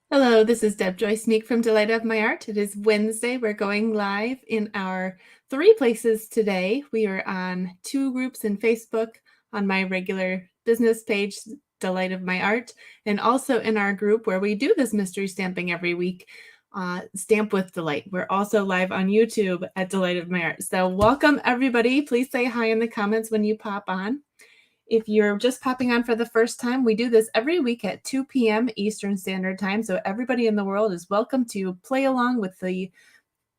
Hello, this is Deb Joyce Meek from Delight of My Art. It is Wednesday. We're going live in our 3 places today. We are on 2 groups in Facebook, on my regular business page, Delight of My Art, and also in our group where we do this mystery stamping every week, Stamp with Delight. We're also live on YouTube at Delight of My Art. So welcome everybody. Please say hi in the comments when you pop on. If you're just popping on for the first time, we do this every week at 2 p.m. Eastern Standard Time. So everybody in the world is welcome to play along with the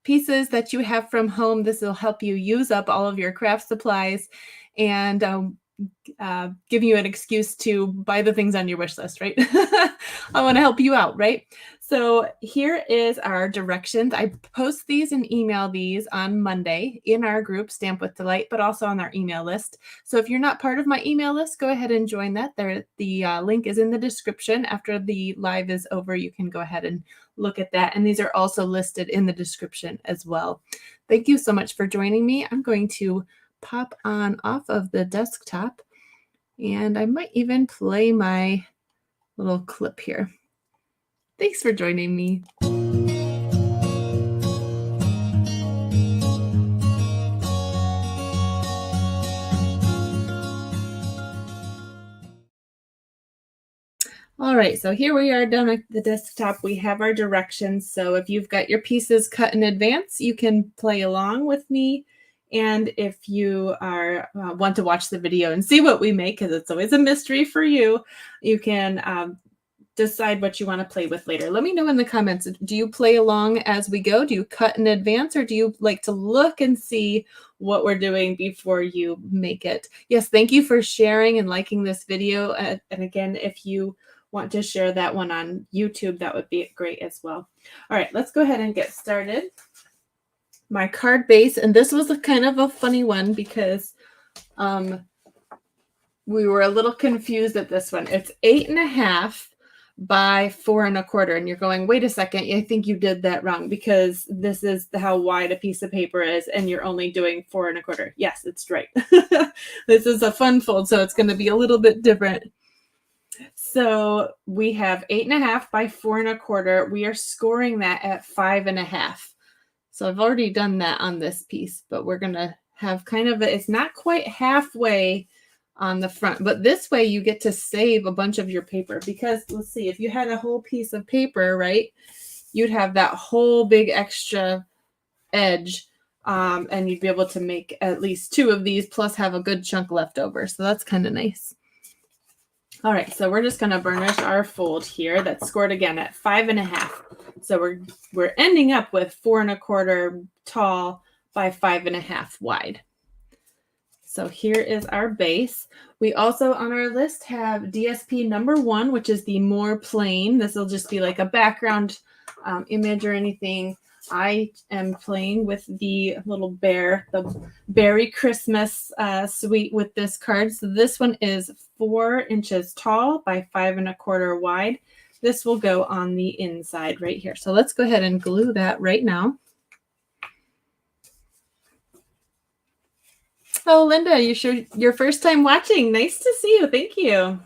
pieces that you have from home. This will help you use up all of your craft supplies and give you an excuse to buy the things on your wish list, right? I want to help you out, right? So here is our directions. I post these and email these on Monday in our group, Stamp with Delight, but also on our email list. So if you're not part of my email list, go ahead and join that. The link is in the description. After the live is over, you can go ahead and look at that. And these are also listed in the description as well. Thank you so much for joining me. I'm going to pop on off of the desktop, and I might even play my little clip here. Thanks for joining me. All right, so here we are down at the desktop. We have our directions. So if you've got your pieces cut in advance, you can play along with me. And if you are want to watch the video and see what we make, because it's always a mystery for you, you can decide what you want to play with later. Let me know in the comments. Do you play along as we go? Do you cut in advance, or do you like to look and see what we're doing before you make it? Yes, thank you for sharing and liking this video. And again, if you want to share that one on YouTube, that would be great as well. All right, let's go ahead and get started. My card base, and this was a kind of a funny one because we were a little confused at this one. It's 8.5 by 4 1/4, and you're going, wait a second, I think you did that wrong, because this is how wide a piece of paper is, and you're only doing 4 1/4. Yes, it's right. This is a fun fold, so it's going to be a little bit different. So we have 8.5 by 4 1/4. We are scoring that at 5.5. So I've already done that on this piece, but we're going to have kind of it's not quite halfway on the front, but this way you get to save a bunch of your paper, because let's see, if you had a whole piece of paper, right, you'd have that whole big extra edge, and you'd be able to make at least 2 of these plus have a good chunk left over. So that's kind of nice. All right, so we're just going to burnish our fold here. That's scored again at 5.5. So we're ending up with 4 1/4 tall by 5.5 wide. So here is our base. We also on our list have DSP number 1, which is the more plain. This will just be like a background image or anything. I am playing with the little bear, the Berry Christmas suite with this card. So this one is 4 inches tall by 5 1/4 wide. This will go on the inside right here. So let's go ahead and glue that right now. Oh, Linda, you sure your first time watching? Nice to see you. Thank you.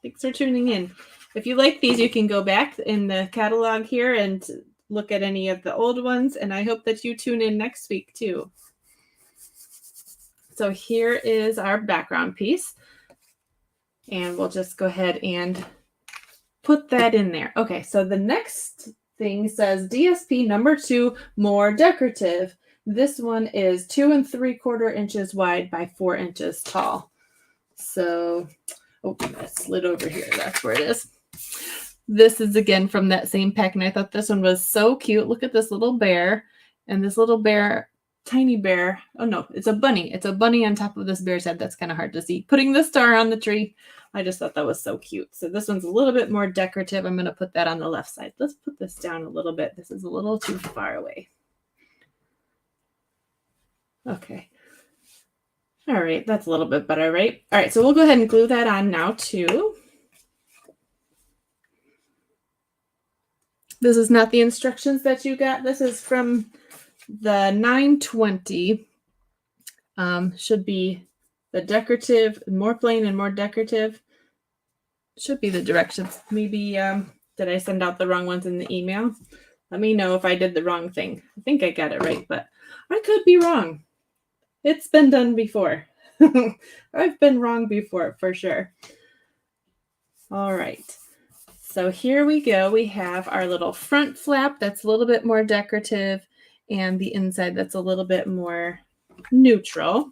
Thanks for tuning in. If you like these, you can go back in the catalog here and look at any of the old ones, and I hope that you tune in next week too. So here is our background piece, and we'll just go ahead and put that in there. Okay, so the next thing says DSP number 2, more decorative. This one is 2 3/4 inches wide by 4 inches tall. So, oh, that slid over here. That's where it is. This is again from that same pack, and I thought this one was so cute. Look at this little bear, and this little bear, tiny bear. Oh no, it's a bunny. It's a bunny on top of this bear's head. That's kind of hard to see. Putting the star on the tree. I just thought that was so cute. So this one's a little bit more decorative. I'm going to put that on the left side. Let's put this down a little bit. This is a little too far away. Okay. All right, that's a little bit better, right? All right, so we'll go ahead and glue that on now too. This is not the instructions that you got. This is from the 920. Should be the decorative, more plain and more decorative. Should be the directions. Maybe Did I send out the wrong ones in the email? Let me know if I did the wrong thing. I think I got it right, but I could be wrong. It's been done before. I've been wrong before for sure. All right. So here we go. We have our little front flap that's a little bit more decorative and the inside that's a little bit more neutral.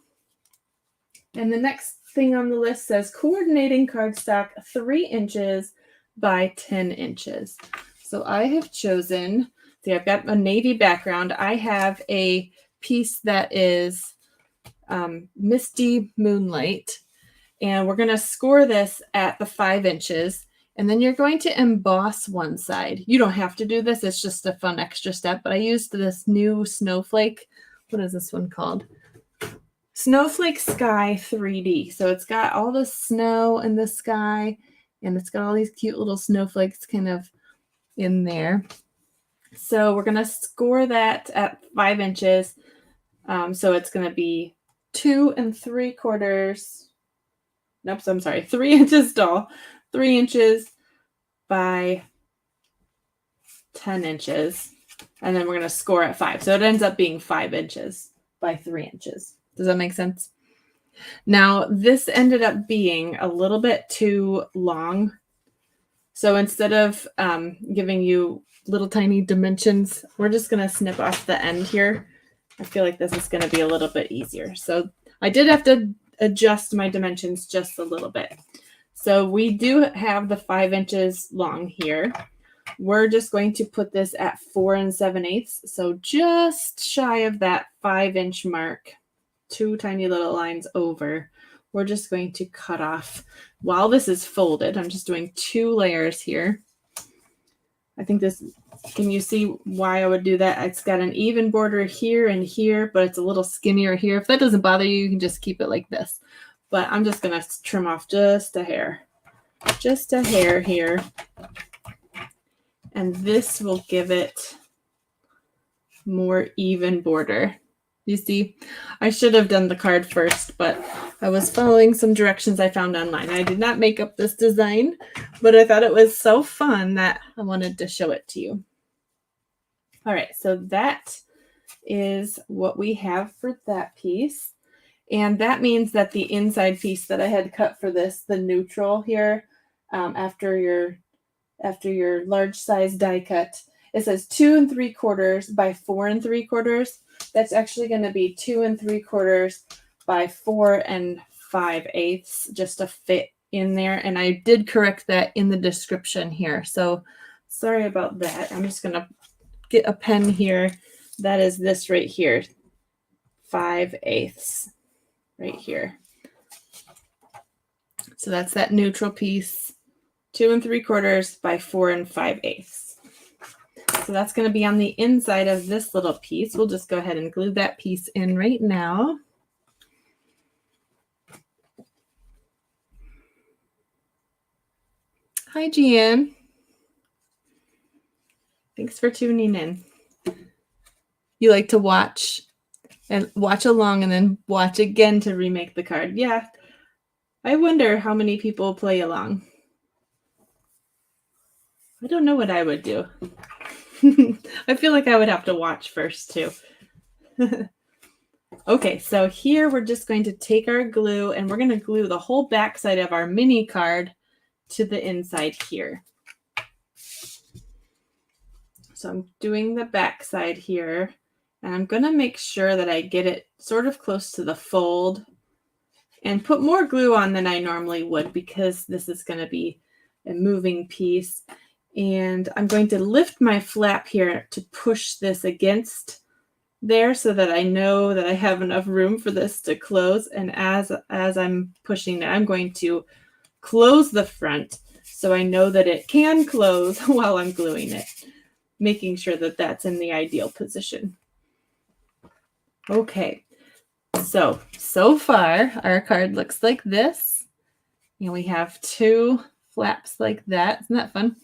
And the next thing on the list says coordinating cardstock 3 inches by 10 inches. So I have chosen, see, I've got a navy background. I have a piece that is Misty Moonlight, and we're going to score this at the 5 inches. And then you're going to emboss one side. You don't have to do this. It's just a fun extra step. But I used this new Snowflake. What is this one called? Snowflake Sky 3D. So it's got all the snow in the sky. And it's got all these cute little snowflakes kind of in there. So we're going to score that at 5 inches. So it's going to be 2 3/4. Nope, so I'm sorry. 3 inches tall. 3 inches by 10 inches. And then we're going to score at 5. So it ends up being 5 inches by 3 inches. Does that make sense? Now, this ended up being a little bit too long. So instead of giving you little tiny dimensions, we're just going to snip off the end here. I feel like this is going to be a little bit easier. So I did have to adjust my dimensions just a little bit. So we do have the 5 inches long here. We're just going to put this at 4 7/8. So just shy of that 5-inch mark, 2 tiny little lines over. We're just going to cut off while this is folded. I'm just doing 2 layers here. I think this, can you see why I would do that? It's got an even border here and here, but it's a little skinnier here. If that doesn't bother you, you can just keep it like this. But I'm just going to trim off just a hair here. And this will give it more even border. You see, I should have done the card first, but I was following some directions I found online. I did not make up this design, but I thought it was so fun that I wanted to show it to you. All right, so that is what we have for that piece. And that means that the inside piece that I had cut for this, the neutral here, after your large size die cut, it says 2 3/4 by 4 3/4. That's actually going to be 2 3/4 by 4 5/8, just to fit in there. And I did correct that in the description here. So sorry about that. I'm just going to get a pen here. That is this right here, 5/8 right here. So that's that neutral piece, 2 3/4 by 4 5/8. So that's going to be on the inside of this little piece. We'll just go ahead and glue that piece in right now. Hi, Jeanne. Thanks for tuning in. You like to watch and watch along and then watch again to remake the card. Yeah. I wonder how many people play along. I don't know what I would do. I feel like I would have to watch first too. Okay, so here we're just going to take our glue and we're going to glue the whole back side of our mini card to the inside here. So I'm doing the back side here, and I'm going to make sure that I get it sort of close to the fold and put more glue on than I normally would because this is going to be a moving piece. And I'm going to lift my flap here to push this against there so that I know that I have enough room for this to close. And as I'm pushing it, I'm going to close the front so I know that it can close while I'm gluing it, making sure that that's in the ideal position. Okay, so far our card looks like this. And we have 2 flaps like that. Isn't that fun?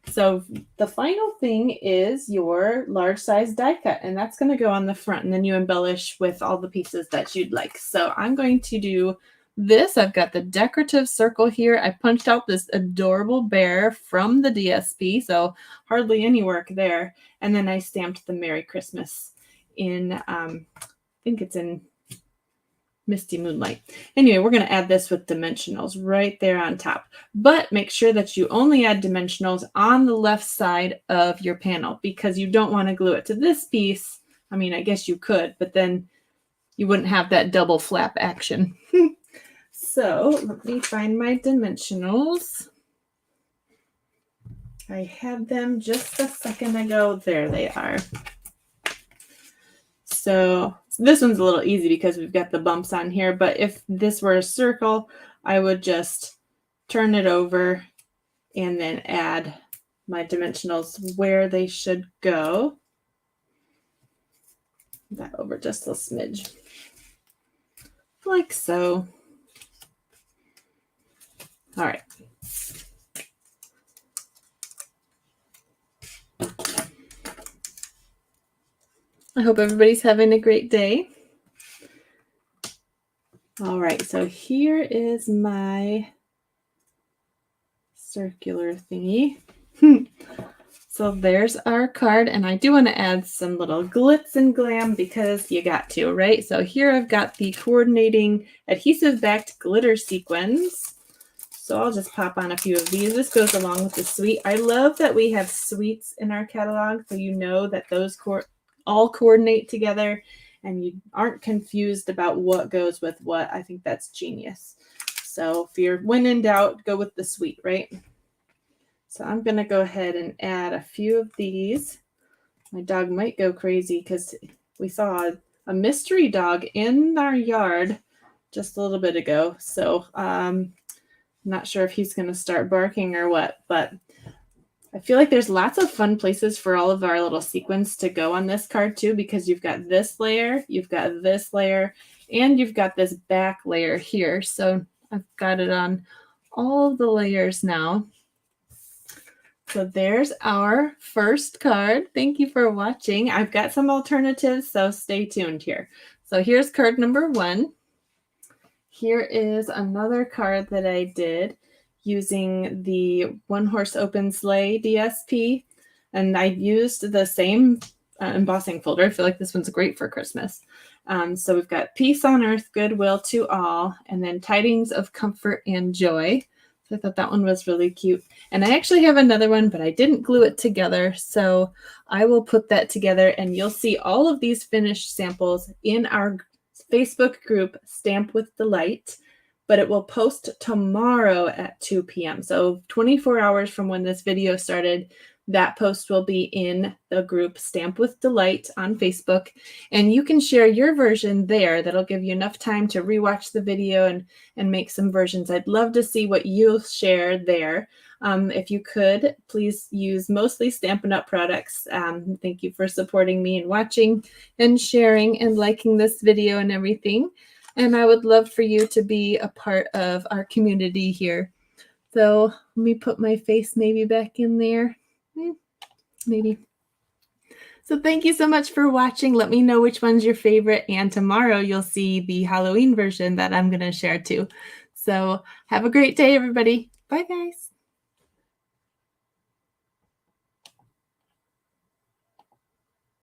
So the final thing is your large size die cut, and that's going to go on the front, and then you embellish with all the pieces that you'd like. So I'm going to do this, I've got the decorative circle here. I punched out this adorable bear from the DSP, so hardly any work there. And then I stamped the Merry Christmas in, I think it's in Misty Moonlight. Anyway, we're going to add this with dimensionals right there on top. But make sure that you only add dimensionals on the left side of your panel because you don't want to glue it to this piece. I mean, I guess you could, but then you wouldn't have that double flap action. So let me find my dimensionals. I had them just a second ago. There they are. So this one's a little easy because we've got the bumps on here, but if this were a circle, I would just turn it over and then add my dimensionals where they should go. That over just a smidge, like so. All right. I hope everybody's having a great day. All right, so here is my circular thingy. So there's our card, and I do want to add some little glitz and glam because you got to, right? So here I've got the coordinating adhesive-backed glitter sequins. So I'll just pop on a few of these. This goes along with the suite. I love that we have suites in our catalog, so you know that those all coordinate together and you aren't confused about what goes with what. I think that's genius. So if you're when in doubt, go with the suite, right? So I'm going to go ahead and add a few of these. My dog might go crazy because we saw a mystery dog in our yard just a little bit ago. So not sure if he's going to start barking or what, but I feel like there's lots of fun places for all of our little sequins to go on this card too, because you've got this layer, you've got this layer, and you've got this back layer here. So I've got it on all of the layers now. So there's our first card. Thank you for watching. I've got some alternatives, so stay tuned here. So here's card number 1. Here is another card that I did using the One Horse Open Sleigh DSP, and I used the same embossing folder. I feel like this one's great for Christmas. So we've got peace on earth, goodwill to all, and then tidings of comfort and joy. So I thought that one was really cute. And I actually have another one, but I didn't glue it together. So I will put that together, and you'll see all of these finished samples in our Facebook group, Stamp with Delight, but it will post tomorrow at 2 p.m. So 24 hours from when this video started, that post will be in the group Stamp with Delight on Facebook, and you can share your version there. That'll give you enough time to rewatch the video and make some versions. I'd love to see what you'll share there. If you could, please use mostly Stampin' Up! Products. Thank you for supporting me and watching and sharing and liking this video and everything. And I would love for you to be a part of our community here. So let me put my face maybe back in there. Maybe. So thank you so much for watching. Let me know which one's your favorite. And tomorrow you'll see the Halloween version that I'm going to share too. So have a great day, everybody. Bye, guys.